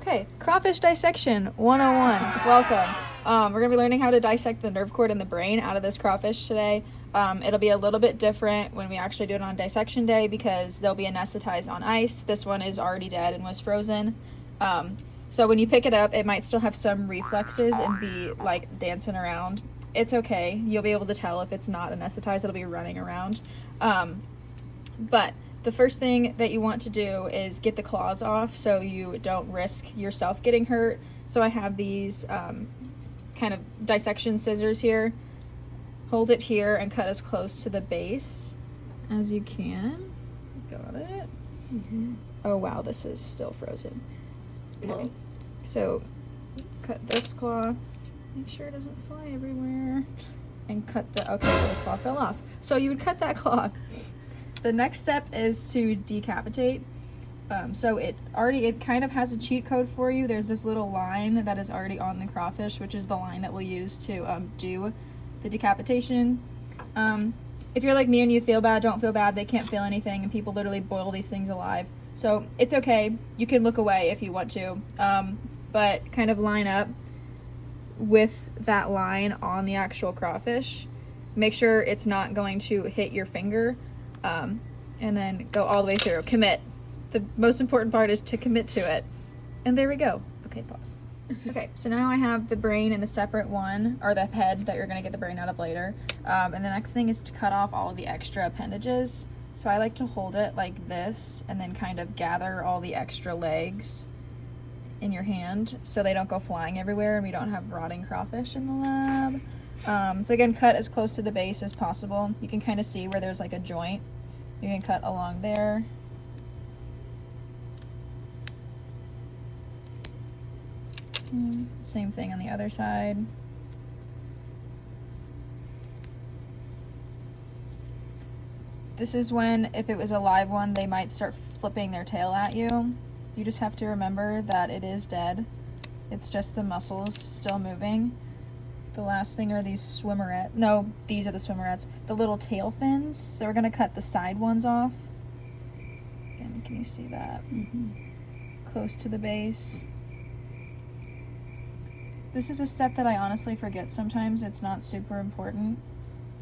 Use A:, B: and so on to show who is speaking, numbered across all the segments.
A: Okay, Crawfish Dissection 101. Welcome. We're going to be learning how to dissect the nerve cord and the brain out of this crawfish today. It'll be a little bit different when we actually do it on dissection day because they'll be anesthetized on ice. This one is already dead and was frozen. So when you pick it up, it might still have some reflexes and be like dancing around. It's okay. You'll be able to tell if it's not anesthetized. It'll be running around. But the first thing that you want to do is get the claws off so you don't risk yourself getting hurt. So I have these kind of dissection scissors here. Hold it here and cut as close to the base as you can. Got it? Mm-hmm. Oh wow, this is still frozen. Okay. So cut this claw. Make sure it doesn't fly everywhere. And cut the, okay, the claw fell off. So you would cut that claw. The next step is to decapitate. So it kind of has a cheat code for you. There's this little line that is already on the crawfish, which is the line that we'll use to do the decapitation. If you're like me and you feel bad, don't feel bad. They can't feel anything, and people literally boil these things alive. So it's okay. You can look away if you want to, but kind of line up with that line on the actual crawfish. Make sure it's not going to hit your finger. And then go all the way through. Commit. The most important part is to commit to it. And there we go. Okay, pause. Okay, so now I have the brain in a separate one, or the head that you're going to get the brain out of later. And the next thing is to cut off all of the extra appendages. So I like to hold it like this and then kind of gather all the extra legs in your hand so they don't go flying everywhere and we don't have rotting crawfish in the lab. So again, cut as close to the base as possible. You can kind of see where there's like a joint. You can cut along there. Same thing on the other side. This is when, if it was a live one, they might start flipping their tail at you. You just have to remember that it is dead. It's just the muscles still moving. The last thing are these swimmerets. No, these are the swimmerets. The little tail fins. So we're going to cut the side ones off. Again, can you see that? Mm-hmm. Close to the base. This is a step that I honestly forget sometimes. It's not super important,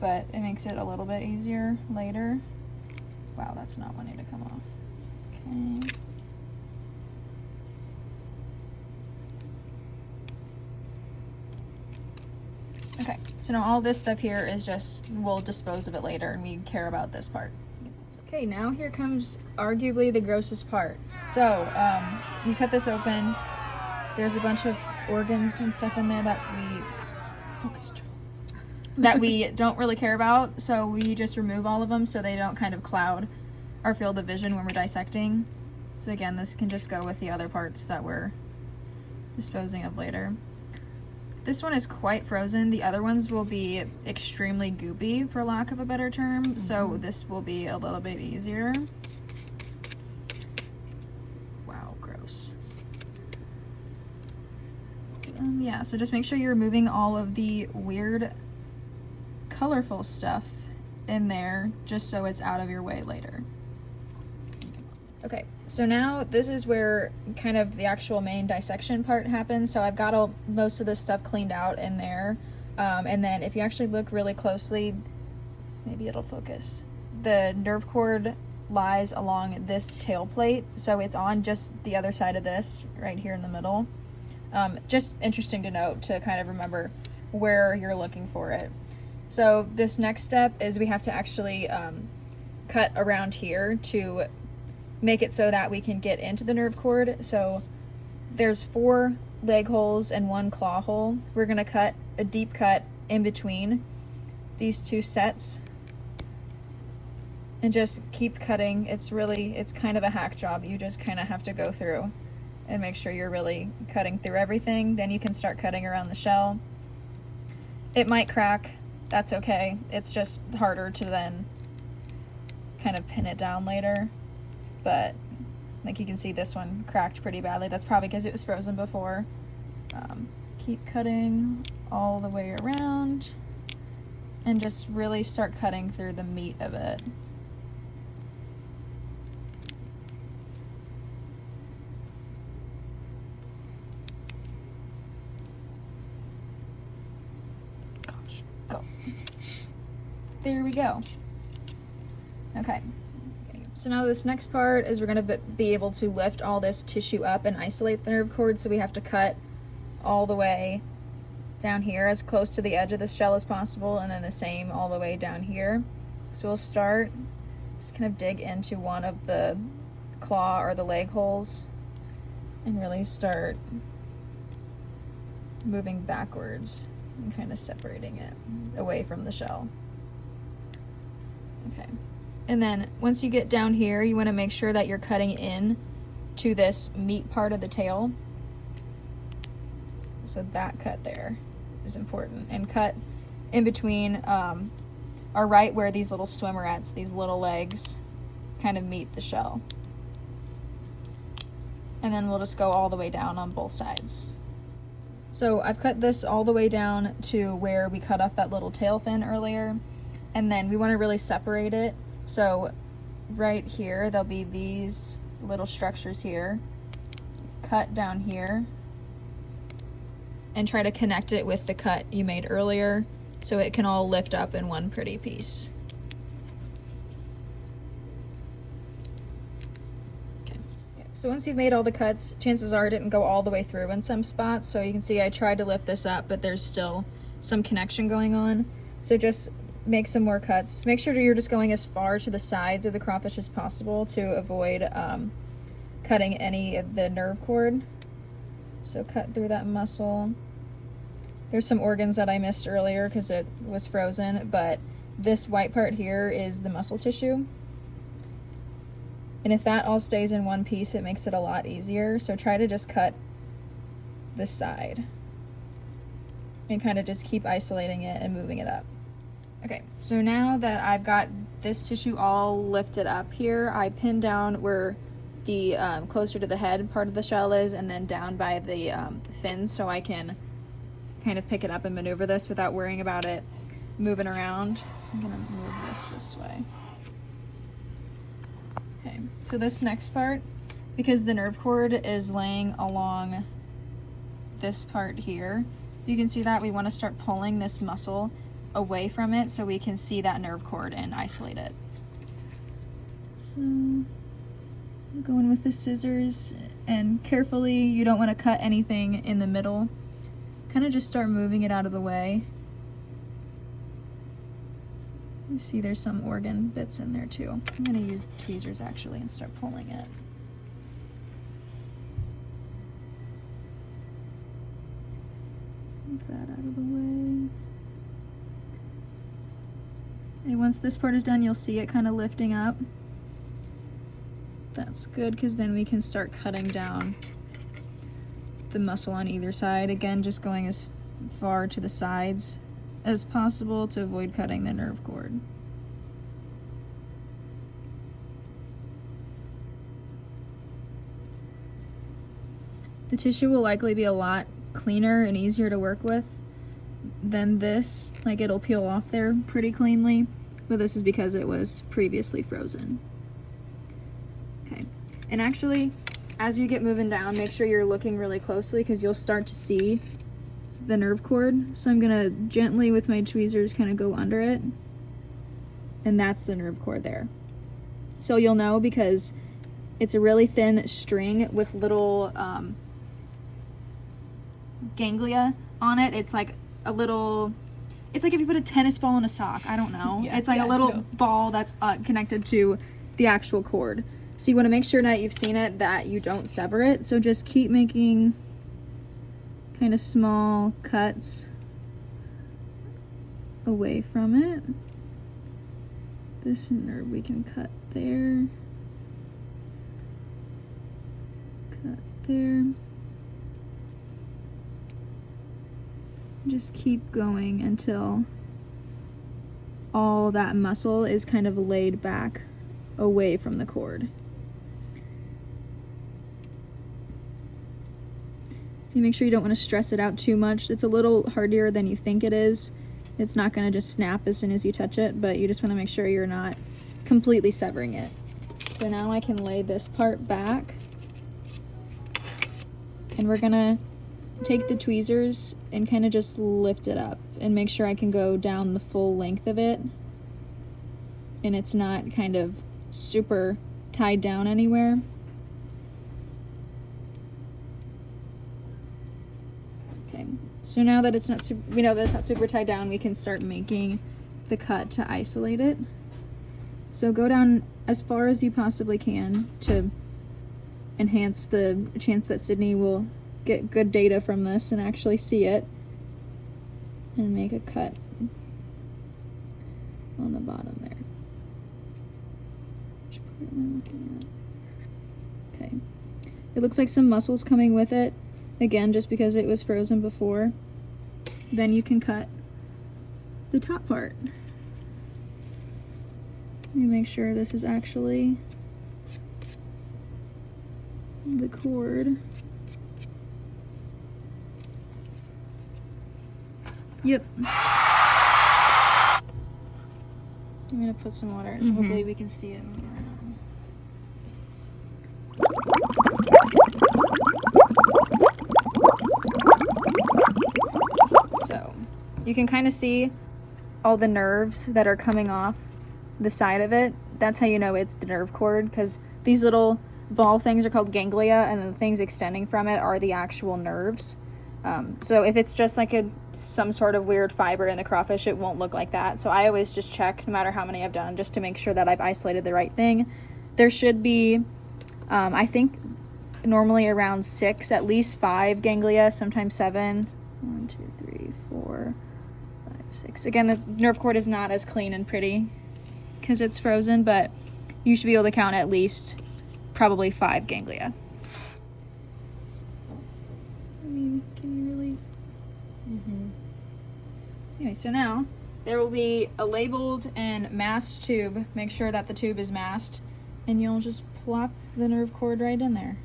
A: but it makes it a little bit easier later. Wow, that's not wanting to come off. Okay. Okay, so now all this stuff here is just, we'll dispose of it later and we care about this part. Okay, now here comes arguably the grossest part. So, you cut this open. There's a bunch of organs and stuff in there that we don't really care about. So we just remove all of them so they don't kind of cloud our field of vision when we're dissecting. So again, this can just go with the other parts that we're disposing of later. This one is quite frozen. The other ones will be extremely goopy, for lack of a better term. Mm-hmm. So this will be a little bit easier. Wow, gross. Yeah, so just make sure you're removing all of the weird, colorful stuff in there, just so it's out of your way later. Okay, so now this is where kind of the actual main dissection part happens. So I've got most of this stuff cleaned out in there. And then if you actually look really closely, maybe it'll focus. The nerve cord lies along this tail plate. So it's on just the other side of this, right here in the middle. Just interesting to note to kind of remember where you're looking for it. So this next step is we have to actually cut around here to make it so that we can get into the nerve cord. So there's 4 leg holes and 1 claw hole. We're going to cut a deep cut in between these 2 sets and just keep cutting. It's kind of a hack job. You just kind of have to go through and make sure you're really cutting through everything. Then you can start cutting around the shell. It might crack. That's okay. It's just harder to then kind of pin it down later. But like you can see, this one cracked pretty badly. That's probably because it was frozen before. Keep cutting all the way around and just really start cutting through the meat of it. there we go. Okay. So now this next part is we're going to be able to lift all this tissue up and isolate the nerve cord, so we have to cut all the way down here as close to the edge of the shell as possible, and then the same all the way down here. So we'll start, just kind of dig into one of the claw or the leg holes and really start moving backwards and kind of separating it away from the shell. Okay. And then once you get down here, you want to make sure that you're cutting in to this meat part of the tail. So that cut there is important. And cut in between, or right where these little swimmerets, these little legs, kind of meet the shell. And then we'll just go all the way down on both sides. So I've cut this all the way down to where we cut off that little tail fin earlier. And then we want to really separate it. So right here, there'll be these little structures here. Cut down here. And try to connect it with the cut you made earlier so it can all lift up in one pretty piece. Okay. So once you've made all the cuts, chances are it didn't go all the way through in some spots. So you can see I tried to lift this up, but there's still some connection going on. So just make some more cuts. Make sure you're just going as far to the sides of the crawfish as possible to avoid cutting any of the nerve cord. So cut through that muscle. There's some organs that I missed earlier because it was frozen, but this white part here is the muscle tissue. And if that all stays in one piece, it makes it a lot easier. So try to just cut this side and kind of just keep isolating it and moving it up. Okay, so now that I've got this tissue all lifted up here, I pin down where the closer to the head part of the shell is, and then down by the fins, so I can kind of pick it up and maneuver this without worrying about it moving around. So I'm gonna move this way. Okay, so this next part, because the nerve cord is laying along this part here, you can see that we want to start pulling this muscle away from it so we can see that nerve cord and isolate it. So I'm going with the scissors, and carefully, you don't want to cut anything in the middle. Kind of just start moving it out of the way. You see there's some organ bits in there too. I'm going to use the tweezers actually and start pulling it. Move that out of the way. And once this part is done, you'll see it kind of lifting up. That's good, because then we can start cutting down the muscle on either side. Again, just going as far to the sides as possible to avoid cutting the nerve cord. The tissue will likely be a lot cleaner and easier to work with than this. Like, it'll peel off there pretty cleanly, but this is because it was previously frozen. Okay, and actually, as you get moving down, make sure you're looking really closely because you'll start to see the nerve cord. So I'm gonna gently with my tweezers kind of go under it, and that's the nerve cord there. So you'll know because it's a really thin string with little ganglia on it. It's like a little, it's like if you put a tennis ball in a sock, I don't know. Yeah, it's like a little ball that's connected to the actual cord. So you want to make sure that you've seen it, that you don't sever it. So just keep making kind of small cuts away from it. This nerve we can cut there. Cut there. Just keep going until all that muscle is kind of laid back away from the cord. You make sure you don't want to stress it out too much. It's a little harder than you think it is. It's not going to just snap as soon as you touch it, but you just want to make sure you're not completely severing it. So now I can lay this part back, and we're going to take the tweezers and kind of just lift it up and make sure I can go down the full length of it and it's not kind of super tied down anywhere. Okay, so now that it's not we know that it's not super tied down, we can start making the cut to isolate it. So go down as far as you possibly can to enhance the chance that Sydney will get good data from this and actually see it, and make a cut on the bottom there. Which part am I looking at? Okay. It looks like some muscles coming with it, again, just because it was frozen before. Then you can cut the top part. Let me make sure this is actually the cord. Yep. I'm gonna put some water in so hopefully we can see it. So you can kind of see all the nerves that are coming off the side of it. That's how you know it's the nerve cord, because these little ball things are called ganglia, and the things extending from it are the actual nerves. So if it's just like some sort of weird fiber in the crawfish, it won't look like that. So I always just check, no matter how many I've done, just to make sure that I've isolated the right thing. There should be, I think, normally around 6, at least 5 ganglia, sometimes 7. 1, 2, 3, 4, 5, 6. Again, the nerve cord is not as clean and pretty because it's frozen, but you should be able to count at least probably 5 ganglia. I mean, can you really? Anyway, so now there will be a labeled and masked tube. Make sure that the tube is masked, and you'll just plop the nerve cord right in there.